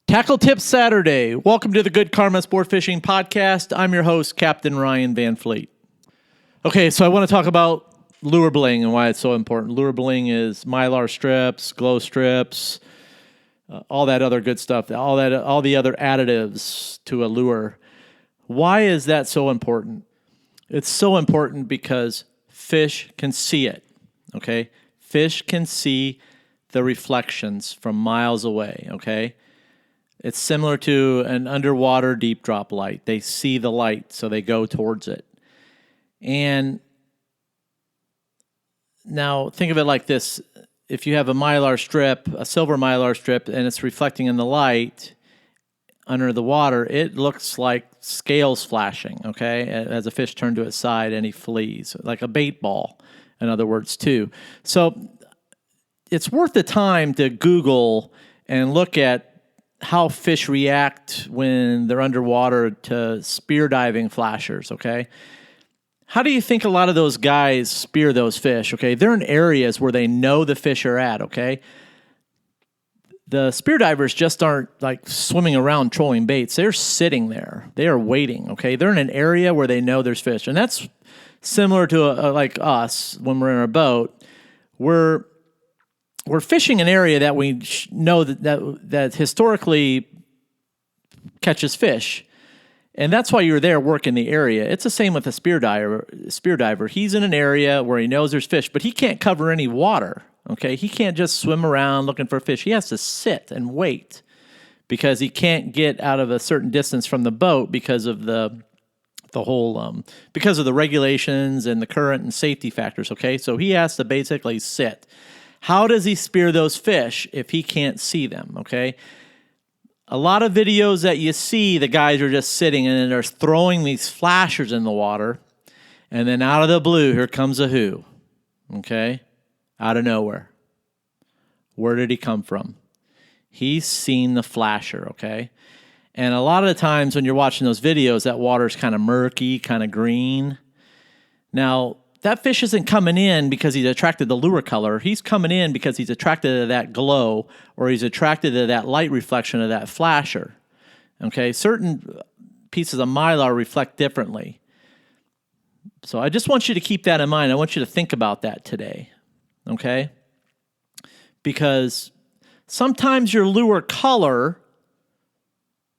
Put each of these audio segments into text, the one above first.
Tackle Tips Saturday. Welcome to the Good Karma Sport Fishing Podcast. I'm your host, Captain Ryan Van Fleet. Okay, so I want to talk about lure bling and why it's so important. Lure bling is Mylar strips, glow strips, all that other good stuff, all the other additives to a lure. Why is that so important? It's so important because fish can see it, okay? Fish can see the reflections from miles away, okay? It's similar to an underwater deep drop light. They see the light, so they go towards it. And now think of it like this. If you have a Mylar strip, a silver Mylar strip, and it's reflecting in the light under the water, it looks like scales flashing, okay, as a fish turns to its side and he flees, like a bait ball, in other words, too. So it's worth the time to Google and look at how fish react when they're underwater to spear diving flashers, okay? How do you think a lot of those guys spear those fish, okay? They're in areas where they know the fish are at, okay? The spear divers just aren't like swimming around trolling baits. They're sitting there. They are waiting, okay? They're in an area where they know there's fish. And that's similar to like us when we're in our boat. We're fishing an area that we know that historically catches fish. And that's why you're there working the area. It's the same with a spear diver. He's in an area where he knows there's fish, but he can't cover any water, okay? He can't just swim around looking for fish. He has to sit and wait because he can't get out of a certain distance from the boat because of because of the regulations and the current and safety factors, okay? So he has to basically sit. How does he spear those fish if he can't see them, okay? A lot of videos that you see, the guys are just sitting and then they're throwing these flashers in the water, and then out of the blue, here comes a who, okay? Out of nowhere. Where did he come from? He's seen the flasher, okay? And a lot of the times when you're watching those videos, that water's kind of murky, kind of green. Now, that fish isn't coming in because he's attracted to the lure color. He's coming in because he's attracted to that glow or he's attracted to that light reflection of that flasher. Okay, certain pieces of Mylar reflect differently. So I just want you to keep that in mind. I want you to think about that today, okay? Because sometimes your lure color,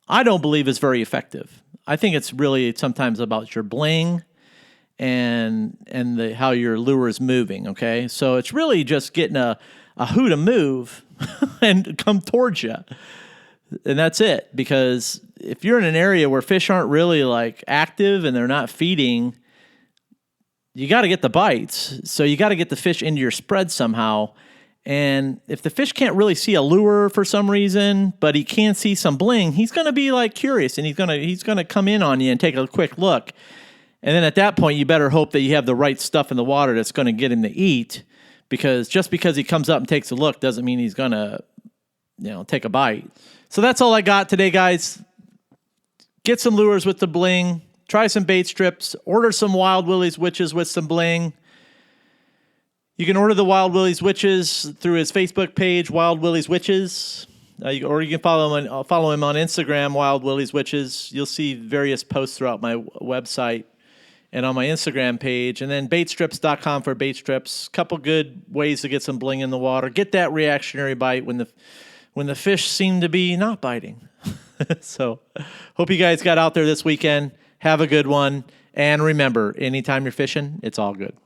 I don't believe is very effective. I think it's really sometimes about your bling and how your lure is moving, okay? So it's really just getting a who to move and come towards you. And that's it. Because if you're in an area where fish aren't really like active and they're not feeding, you got to get the bites. So you got to get the fish into your spread somehow. And if the fish can't really see a lure for some reason, but he can see some bling, he's going to be like curious and he's going to come in on you and take a quick look. And then at that point, you better hope that you have the right stuff in the water that's going to get him to eat, because just because he comes up and takes a look doesn't mean he's going to, take a bite. So that's all I got today, guys. Get some lures with the bling. Try some bait strips. Order some Wild Willie's Witches with some bling. You can order the Wild Willie's Witches through his Facebook page, Wild Willie's Witches. Or you can follow him on Instagram, Wild Willie's Witches. You'll see various posts throughout my website and on my Instagram page. And then baitstrips.com for bait strips. Couple good ways to get some bling in the water. Get that reactionary bite when the fish seem to be not biting. So hope you guys got out there this weekend. Have a good one. And remember, anytime you're fishing, it's all good.